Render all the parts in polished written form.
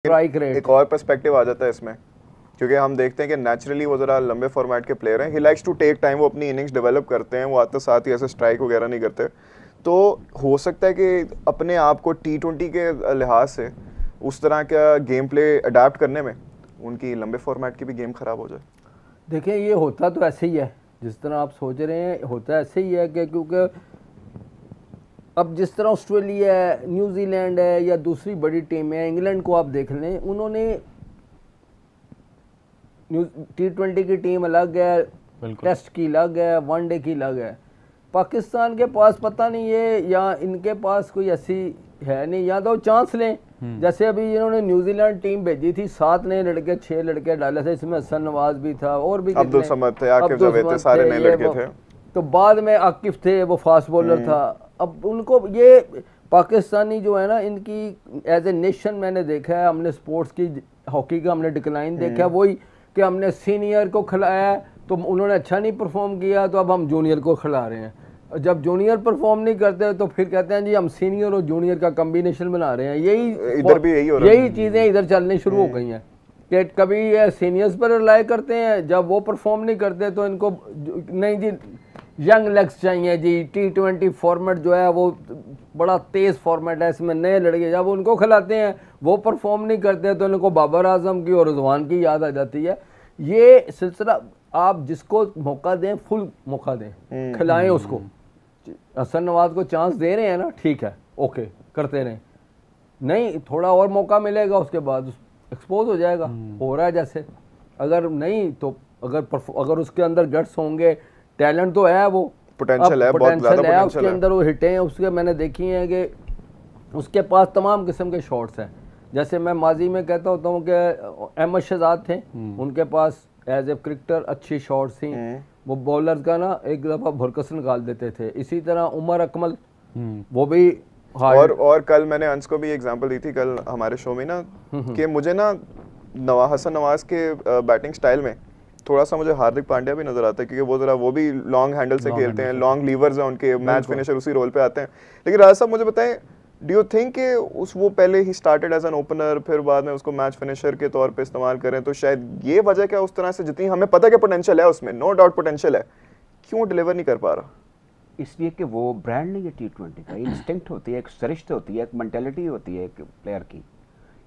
Strike rate एक और perspective आ जाता है इसमें, क्योंकि हम देखते हैं कि नेचुरली वो ज़रा लंबे फॉर्मेट के प्लेयर हैं। He likes to take time, वो अपनी इनिंग्स डेवलप करते हैं, वो आते साथ ही ऐसे स्ट्राइक वगैरह नहीं करते। तो हो सकता है कि अपने आप को T20 के लिहाज से उस तरह का गेम प्ले अडाप्ट करने में उनकी लंबे फॉर्मेट की भी गेम ख़राब हो जाए। देखिए ये होता तो ऐसे ही है जिस तरह आप सोच रहे हैं, होता ऐसे ही है कि क्योंकि अब जिस तरह ऑस्ट्रेलिया है, न्यूजीलैंड है या दूसरी बड़ी टीम है, इंग्लैंड को आप देख लें, उन्होंने T20 की टीम अलग है, टेस्ट की अलग है, वनडे की अलग है। पाकिस्तान के पास पता नहीं ये या इनके पास कोई ऐसी है नहीं, या तो चांस लें। जैसे अभी इन्होंने न्यूजीलैंड टीम भेजी थी, 7 नए लड़के 6 लड़के डाले थे, इसमें हसन नवाज भी था और भी अब्दुल समद थे, आकिब जावेद थे, सारे नए लड़के थे। तो बाद में आकिफ थे, वो फास्ट बॉलर था। अब उनको ये पाकिस्तानी जो है ना, इनकी एज ए नेशन मैंने देखा है, हमने स्पोर्ट्स की हॉकी का हमने डिक्लाइन देखा है, वही कि हमने सीनियर को खिलाया तो उन्होंने अच्छा नहीं परफॉर्म किया, तो अब हम जूनियर को खिला रहे हैं। जब जूनियर परफॉर्म नहीं करते तो फिर कहते हैं जी हम सीनियर और जूनियर का कम्बिनेशन बना रहे हैं। यही चीज़ें इधर चलनी शुरू हो गई हैं कि कभी ये सीनियर्स पर रिलाय करते हैं, जब वो परफॉर्म नहीं करते तो इनको नहीं जी यंग लेग्स चाहिए जी। T20 फॉर्मेट जो है वो बड़ा तेज़ फॉर्मेट है, इसमें नए लड़के जब उनको खिलाते हैं वो परफॉर्म नहीं करते तो इनको बाबर आजम की और रिजवान की याद आ जाती है। ये सिलसिला आप जिसको मौका दें, फुल मौका दें, खिलाएं उसको। हसन नवाज को चांस दे रहे हैं ना, ठीक है, ओके, करते रहें। नहीं, थोड़ा और मौका मिलेगा, उसके बाद एक्सपोज हो जाएगा। हो रहा है जैसे, अगर नहीं तो अगर उसके अंदर गट्स होंगे, टैलेंट तो है, वो पोटेंशियल है, बहुत ज़्यादा पोटेंशियल उसके अंदर, वो हिटें उसके मैंने देखी हैं कि उसके पास तमाम किस्म के शॉट्स हैं। जैसे मैं माजी में कहता होता हूँ कि अहमद शहजाद थे, उनके पास एज ए क्रिकेटर अच्छी शॉट्स थी, वो बॉलर्स का ना एक दफ़ा भुरकस निकाल देते थे। इसी तरह उमर अकमल, वो भी और कल मैंने अंश को भी एग्जांपल दी थी कल हमारे शो में ना, कि मुझे ना हसन नवाज के बैटिंग स्टाइल में थोड़ा सा मुझे हार्दिक पांड्या भी नजर आता है, क्योंकि वो भी लॉन्ग हैंडल से खेलते हैं, लॉन्ग लीवर्स हैं उनके, मैच फिनिशर उसी रोल पे आते हैं। लेकिन राज साहब मुझे बताएं, डू यू थिंक कि वो पहले ही स्टार्टेड एज एन ओपनर, फिर बाद में उसको मैच फिनिशर के तौर पे इस्तेमाल करें, तो शायद ये वजह क्या उस तरह से, जितनी हमें पता है कि पोटेंशियल है उसमें, नो डाउट पोटेंशियल है, क्यों डिलीवर नहीं कर पा रहा? इसलिए कि वो ब्रांड नहीं है T20 का, इंस्टिंक्ट होती है, एक सरिश्त होती है, एक मेंटालिटी होती है एक प्लेयर की,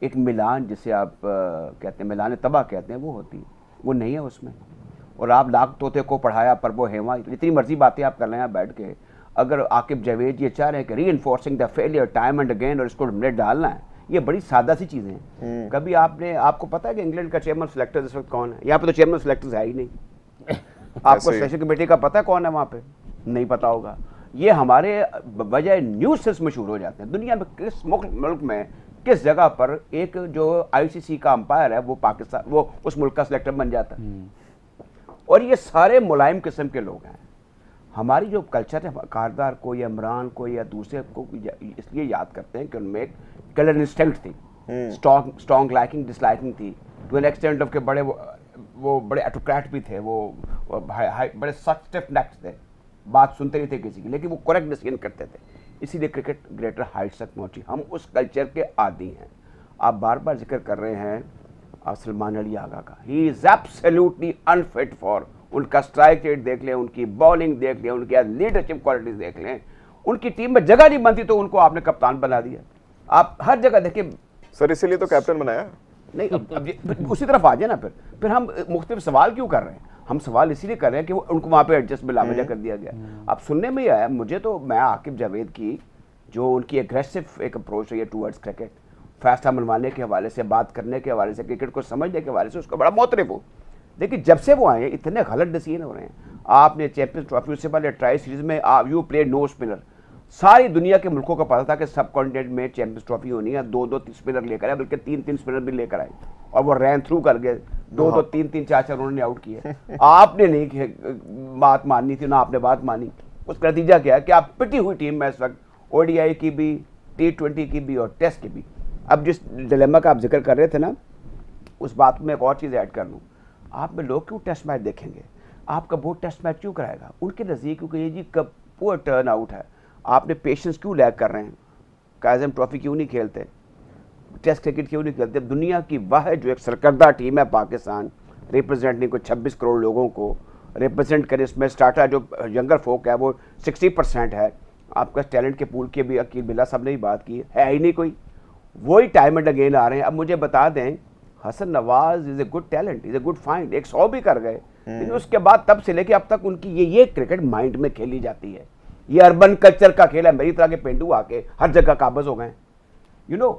एक मिलान जिसे आप कहते हैं, मिलान तबाह कहते हैं, वो होती है, वो नहीं है उसमें। और आप लाख तोते को पढ़ाया पर वो हेवा, जितनी मर्जी बातें आप कर रहे हैं बैठ के, अगर आकिब जावेद ये चाह रहे हैं कि री enforcing the failure time and again और इसको मिनट डालना है, ये बड़ी सादा सी चीज़ें हैं। कभी आपको पता है कि इंग्लैंड का चेयरमैन सेलेक्टर इस वक्त कौन है? यहाँ पे तो चेयरमैन सेलेक्टर है ही नहीं। आपको सेलेक्शन कमेटी का पता है कौन है वहाँ पे? नहीं पता होगा। ये हमारे वजह न्यूज़ से मशहूर हो जाते हैं। दुनिया में किस मुल्क में किस जगह पर एक जो ICC का अंपायर है वो पाकिस्तान, वो उस मुल्क का सेलेक्टर बन जाता है? और ये सारे मुलायम किस्म के लोग हैं। हमारी जो कल्चर है, कारदार को या इमरान को या दूसरे को इसलिए याद करते हैं कि उनमें एक कलर इंस्टिंक्ट थी, स्ट्रॉन्ग लाइकिंग डिसलाइकिंग थी, टू एन एक्सटेंट ऑफ के वो बड़े एटोक्रेट भी थे, वो बड़े सख्त स्टिफ नेक्ड थे, बात सुनते नहीं थे किसी की, लेकिन वो करेक्ट डिसीजन करते थे। इसीलिए क्रिकेट ग्रेटर हाइट्स तक पहुंची। हम उस कल्चर के आदी हैं। आप बार बार जिक्र कर रहे हैं सलमान अली आगा का, he is absolutely unfit for, उनका स्ट्राइक रेट देख लें, उनकी बॉलिंग देख लें, उनकी लीडरशिप क्वालिटीज देख लें, उनकी टीम में जगह नहीं बनती तो उनको आपने कप्तान बना दिया। आप हर जगह देखिए सर, इसीलिए तो कैप्टन बनाया नहीं। अब उसी तरफ आ जाए ना, फिर हम मुख्तलिफ सवाल क्यों कर रहे हैं? हम सवाल इसीलिए कर रहे हैं कि उनको वहाँ पे एडजस्ट बिलावजा कर दिया गया। अब सुनने में ही आया मुझे, तो मैं आकिब जावेद की जो उनकी एग्रेसिव एक अप्रोच रही है टूवर्ड्स क्रिकेट, फैसला मनवाने के हवाले से, बात करने के हवाले से, क्रिकेट को समझने के हवाले से, उसका बड़ा मोतरफ हो। लेकिन जब से वो आए इतने गलत डिसीजन हो रहे हैं। आपने चैंपियंस ट्रॉफी, उससे पहले ट्राई सीरीज में यू प्ले नो स्पिनर, सारी दुनिया के मुल्कों को पता था कि सब कॉन्टिनेंट में चैंपियंस ट्रॉफी होनी है, 2-2 स्पिनर लेकर आए, बल्कि 3-3 स्पिनर भी लेकर आए, और वो रैन थ्रू कर गए, 2-2 3-3 4-4 उन्होंने आउट किए। आपने नहीं बात माननी थी ना, आपने बात मानी। उसका नतीजा क्या है कि आप पिटी हुई टीम में इस वक्त, ODI की भी, T20 की भी और टेस्ट की भी। अब जिस डिलेमा का आप जिक्र कर रहे थे ना, उस बात में एक और चीज़ ऐड कर लूँ, आप में लोग क्यों टेस्ट मैच देखेंगे? आपका बोर्ड टेस्ट मैच क्यों कराएगा? उनके नज़दीक क्योंकि ये जी कब पुअर टर्न आउट है, आपने पेशेंस क्यों लैग कर रहे हैं? काज़म ट्रॉफी क्यों नहीं खेलते? टेस्ट क्रिकेट क्यों नहीं खेलते? दुनिया की वह जो एक सरकर्दा टीम है पाकिस्तान, रिप्रेजेंटिंग को 26 करोड़ लोगों को रिप्रेजेंट करे, इसमें स्टार्टर जो यंगर फोक है वो 60% है। आपका टैलेंट के पूल की भी अकील बिल्ला साहब ने ही बात की है ही नहीं कोई, वही टाइम एंड अगेन आ रहे हैं। अब मुझे बता दें, Hasan Nawaz is a good talent, is a good find, 100 भी कर गए, लेकिन उसके बाद तब से लेके अब तक उनकी ये क्रिकेट माइंड में खेली जाती है। ये अर्बन कल्चर का खेल है, मेरी तरह के पेंडू आके हर जगह काबज हो गए। यू नो,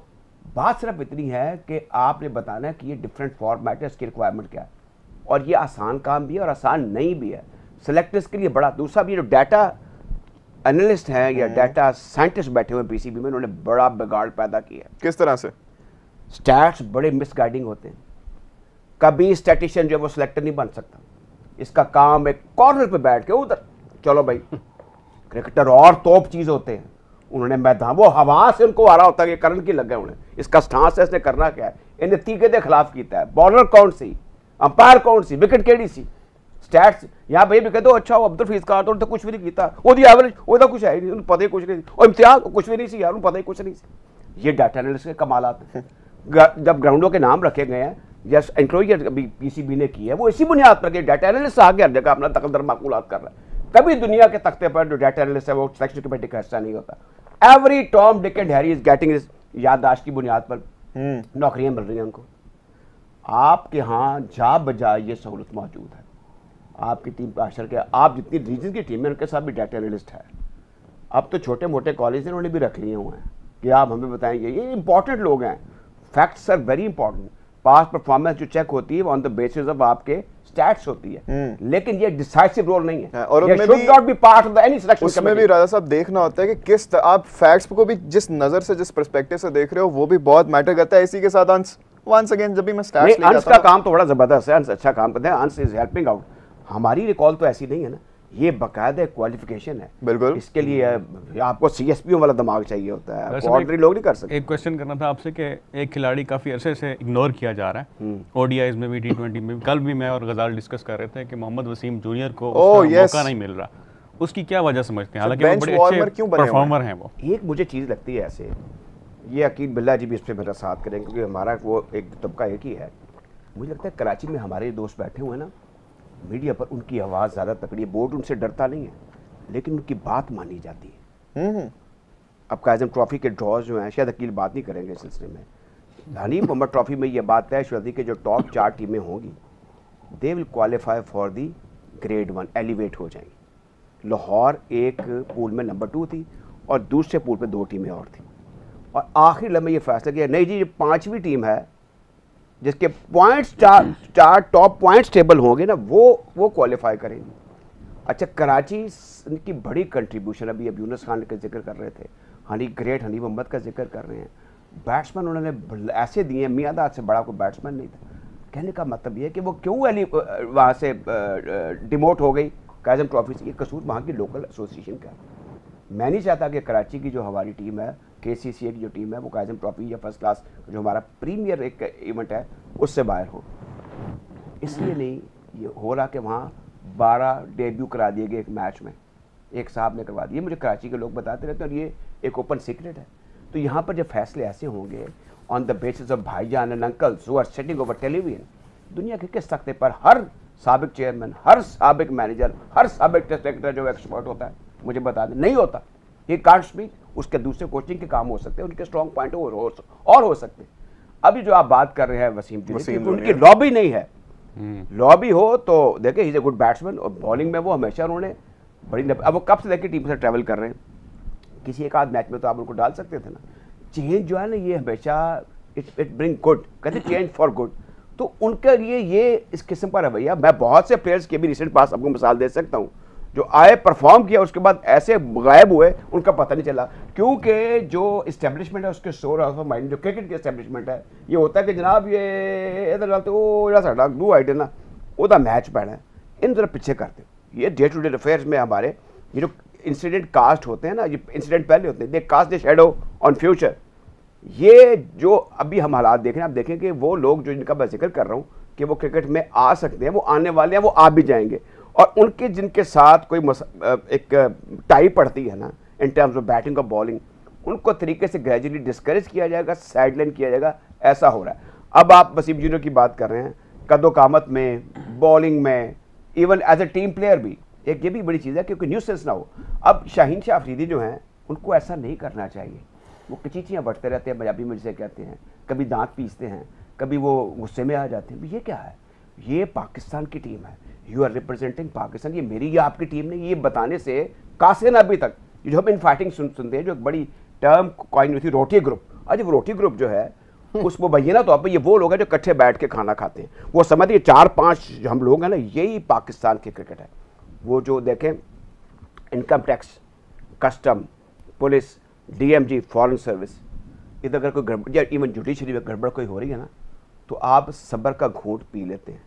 बात सिर्फ इतनी है कि आपने बताना है कि ये डिफरेंट फॉर्मेट है, इसकी रिक्वायरमेंट क्या है, और ये आसान काम भी है और आसान नहीं भी है सेलेक्टर्स के लिए बड़ा। दूसरा भी जो डाटा एनालिस्ट हैं या डाटा साइंटिस्ट बैठे हुए पीसीबी में, उन्होंने बड़ा बिगाड़ पैदा किया। किस तरह से? स्टैट्स बड़े मिसगाइडिंग होते हैं। कभी स्टैटिशियन जो है वो सिलेक्टर नहीं बन सकता, इसका काम एक कॉर्नर पे बैठ के उधर चलो भाई। क्रिकेटर और तोप चीज होते हैं, उन्होंने मैदान, वो हवा से उनको आ रहा होता है कि करंट की लग गए उन्हें, इसका स्टांस है, इसने करना क्या है, इन्हें तीखे के खिलाफ किया है, बॉलर कौन सी, अंपायर कौन सी, विकेट केड़ी सी, स्टैट्स यहाँ भाई भी कहते हो अच्छा वो अब्दुल फीस का तो कुछ भी नहीं किया, वो एवरेज वो तो कुछ है नहीं, उन्हें पता ही कुछ नहीं, और इम्तियाज कुछ भी नहीं सी यार, उन्हें पता ही कुछ नहीं सी। ये डाटा एनालिस्ट के कमालात हैं। जब ग्राउंडों के नाम रखे गए हैं या इंक्वायरी अभी पीसीबी ने की है, वो इसी बुनियाद पर कि डाटा एनालिस्ट आगे हर जगह अपना दखल दर माकूलात कर रहा है। कभी दुनिया के तख्ते पर जो डाटा एनालिस्ट है वो सिलेक्शन कमेटी का हिस्सा नहीं होता। Every Tom Dick and Harry is getting याददाश्त की बुनियाद पर नौकरियां मिल रही हैं उनको। आपके यहाँ जा बजा ये सहूलत मौजूद है। आपकी टीम पाशर के, आप जितनी रीजन की टीम है उनके साथ भी डाटा एनालिस्ट है। अब तो छोटे मोटे कॉलेज उन्होंने भी रख लिए हुए हैं कि आप हमें बताएंगे, ये इंपॉर्टेंट लोग हैं। Facts are very important. Past performance जो चेक होती है ऑन द बेसिस ऑफ आपके स्टैट्स होती है, लेकिन ये डिसाइसिव रोल नहीं है और उसमें should not be part of any selection. उसमें भी राजा साहब देखना होता है कि किस आप फैक्ट्स को भी जिस नजर से, जिस पर्सपेक्टिव से देख रहे हो, वो भी बहुत मैटर करता है। इसी के साथ अंश वंस अगेन जब भी मैं स्टैट्स लेके अंश का काम तो बड़ा जबरदस्त है, अंश अच्छा काम करते हैं, अंश इज हेल्पिंग आउट। हमारी रिकॉल तो ऐसी नहीं है ना, ये बाकायदा क्वालिफिकेशन है। बिल्कुल, इसके लिए आपको सीएसपी वाला दिमाग चाहिए होता है, ऑर्डिनरी लोग नहीं कर सकते। एक क्वेश्चन करना था आपसे कि एक खिलाड़ी काफी अरसे से इग्नोर किया जा रहा है, ओडीआईज में भी, टी20 में भी। कल भी मैं और गजाल डिस्कस कर रहे थे कि मोहम्मद वसीम जूनियर को मौका नहीं मिल रहा, उसकी क्या वजह समझते हैं? हालांकि वो बड़े अच्छे परफॉर्मर हैं। वो एक मुझे चीज़ लगती है ऐसे, ये अकील बिल्ला जी भी इस पर मेरा साथ करेंगे क्योंकि हमारा वो एक तबका एक ही है। मुझे लगता है कराची में हमारे दोस्त बैठे हुए हैं ना, मीडिया पर उनकी आवाज़ ज़्यादा तकड़ी है। बोर्ड उनसे डरता नहीं है, लेकिन उनकी बात मानी जाती है। अब काज़म ट्रॉफी के ड्रॉज जो हैं, शायद अकील बात नहीं करेंगे इस सिलसिले में। हनीफ मोहम्मद ट्रॉफी में ये बात तय शुदी कि जो टॉप 4 टीमें होंगी they will qualify for the grade 1, elevate हो जाएंगी। लाहौर एक पूल में नंबर 2 थी और दूसरे पूल पे 2 टीमें और थी, और आखिर लम्हे ये फैसला किया नहीं जी, ये 5वीं टीम है जिसके पॉइंट्स 4 टॉप पॉइंट्स टेबल होंगे ना, वो क्वालिफाई करेंगे। अच्छा, कराची की बड़ी कंट्रीब्यूशन, अभी यूनुस खान का जिक्र कर रहे थे, हनी मोहम्मद का जिक्र कर रहे हैं। बैट्समैन उन्होंने ऐसे दिए, मियादाद से बड़ा कोई बैट्समैन नहीं था। कहने का मतलब ये है कि वो क्यों वहाँ से डिमोट हो गई काज़म ट्रॉफी से, ये कसूर वहाँ की लोकल एसोसिएशन का। मैं नहीं चाहता कि कराची की जो हमारी टीम है, KCCA की जो टीम है, वो काज़म ट्रॉफी या फर्स्ट क्लास जो हमारा प्रीमियर एक इवेंट है उससे बाहर हो। इसलिए नहीं ये हो रहा कि वहाँ 12 डेब्यू करा दिए गए एक मैच में, एक साहब ने करवा दिए। मुझे कराची के लोग बताते रहते हैं और ये एक ओपन सीक्रेट है। तो यहाँ पर जब फैसले ऐसे होंगे ऑन द बेसिस ऑफ भाईजान and uncles who are sitting over television, दुनिया के किस तख्ते पर हर साबिक चेयरमैन, हर साबिक मैनेजर, हर साबिक टेस्ट क्रिकेटर जो एक्सपर्ट होता है, मुझे बता दें नहीं होता। ये कांट स्पीक, उसके दूसरे कोचिंग के काम हो सकते हैं, उनके स्ट्रॉन्ग पॉइंट और हो सकते हैं। अभी जो आप बात कर रहे हैं वसीम जी, उनकी लॉबी नहीं है। लॉबी हो तो देखिए, he is a good batsman और बॉलिंग में वो हमेशा उन्होंने बड़ी अब वो कब से लेकर टीम से ट्रैवल कर रहे हैं, किसी एक आध मैच में तो आप उनको डाल सकते थे ना। चेंज जो है ना, ये हमेशा इट ब्रिंग गुड, कहते चेंज फॉर गुड। तो उनके लिए ये इस किस्म का रवैया, मैं बहुत से प्लेयर्स के भी रिसेंट पास आपको मिसाल दे सकता हूँ जो आए, परफॉर्म किया, उसके बाद ऐसे गायब हुए, उनका पता नहीं चला। क्योंकि जो इस्टेब्लिशमेंट है उसके सोर ऑफ माइंड, जो क्रिकेट की इस्टेब्लिशमेंट है, ये होता है कि जनाब ये इधर डालते वो जरा साडा डू आइड ना ओदा मैच पैना है, इन जरा पीछे करते। ये डे टू डे अफेयर्स में हमारे ये जो इंसिडेंट कास्ट होते हैं ना, ये इंसिडेंट पहले होते हैं, they cast the shadow on future. ये जो अभी हम हालात देख रहे हैं, आप देखें कि वो लोग जो इनका मैं जिक्र कर रहा हूँ कि वो क्रिकेट में आ सकते हैं, वो आने वाले हैं, वो आ भी जाएंगे। और उनके जिनके साथ कोई एक टाई पड़ती है ना इन टर्म्स ऑफ बैटिंग और बॉलिंग, उनको तरीके से ग्रेजुअली डिस्करेज किया जाएगा, साइडलाइन किया जाएगा, ऐसा हो रहा है। अब आप वसीम जूनियर की बात कर रहे हैं, कदो कामत में, बॉलिंग में, even as a team player भी, एक ये भी बड़ी चीज़ है क्योंकि न्यूसेंस ना हो। अब शाहीन शाह अफरीदी जो हैं उनको ऐसा नहीं करना चाहिए। वो कचीचियाँ बढ़ते रहते हैं, पंजाबी में जिसे कहते हैं, कभी दांत पीसते हैं, कभी वो गुस्से में आ जाते हैं। ये क्या है? ये पाकिस्तान की टीम है, यू आर रिप्रेजेंटिंग पाकिस्तान, ये मेरी या आपकी टीम नहीं। ये बताने से कासिन अभी तक जो हम इन फाइटिंग सुनते हैं, जो एक बड़ी टर्म कॉइन हुई थी रोटी ग्रुप, आज वो रोटी ग्रुप जो है उस मुबैना तौर पर ये वो लोग हैं जो इकट्ठे बैठ के खाना खाते हैं। वो समझते 4-5 जो हम लोग हैं ना, यही पाकिस्तान की क्रिकेट है। वो जो देखें income tax, custom, police, DMG, foreign service, इधर अगर कोई गड़बड़ या इवन जुडिशरी में गड़बड़ कोई हो रही है ना, तो आप सब्र का घूंट पी लेते हैं।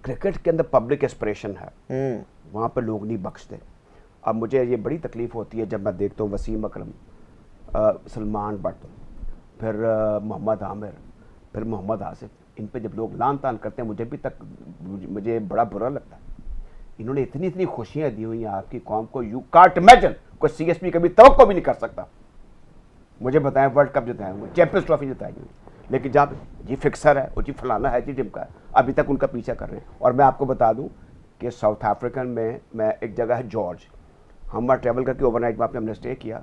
क्रिकेट के अंदर पब्लिक एस्पिरेशन है, वहाँ पर लोग नहीं बख्शते। अब मुझे ये बड़ी तकलीफ़ होती है जब मैं देखता हूँ वसीम अकरम, सलमान बट, फिर मोहम्मद आमिर, फिर मोहम्मद आसिफ, इन पे जब लोग लान तान करते हैं मुझे बड़ा बुरा लगता है। इन्होंने इतनी इतनी खुशियाँ दी हुई हैं आपकी कौम को, यू कांट इमेजिन। कोई CSP कभी तवक्को भी नहीं कर सकता। मुझे बताएं वर्ल्ड कप जिताएंगे, चैंपियंस ट्रॉफी जिताएंगे, लेकिन जब जी फिक्सर है और जी फलाना है जी टिमका है, अभी तक उनका पीछा कर रहे हैं। और मैं आपको बता दूं कि साउथ अफ्रीकन में मैं एक जगह है जॉर्ज, हम वहाँ ट्रैवल करके ओवरनाइट वहाँ पे हमने स्टे किया,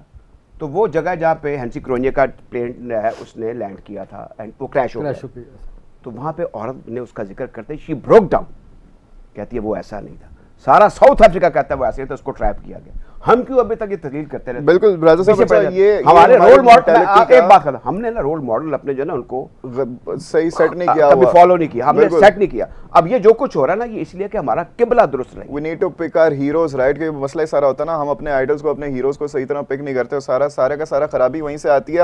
तो वो जगह जहाँ पे हैंसी क्रोनिया का प्लेन है उसने लैंड किया था एंड वो क्रैश हो गया। तो वहाँ पे औरत ने उसका जिक्र करते शी ब्रोक डाउन, कहती है वो ऐसा नहीं था, सारा साउथ अफ्रीका कहता है वो ऐसे, तो उसको ट्रैप किया गया। हम क्यों अभी तक ये तस्लील करते रहते? बिल्कुल ब्रदर साहब, ये हमारे रोल मॉडल, एक बात करता, हमने ना रोल मॉडल अपने जो ना उनको सही सेट नहीं किया, कभी फॉलो नहीं किया, हमने सेट नहीं किया। अब ये जो कुछ हो रहा है ना, ये इसलिए कि हमारा किबला दुरुस्त रहे। We need to pick our heroes, right? कि मसला सारा होता है ना, हम अपने आइडल्स को, अपने हीरोज को सही तरह पिक नहीं करते, सारा का सारा खराबी वहीं से आती है।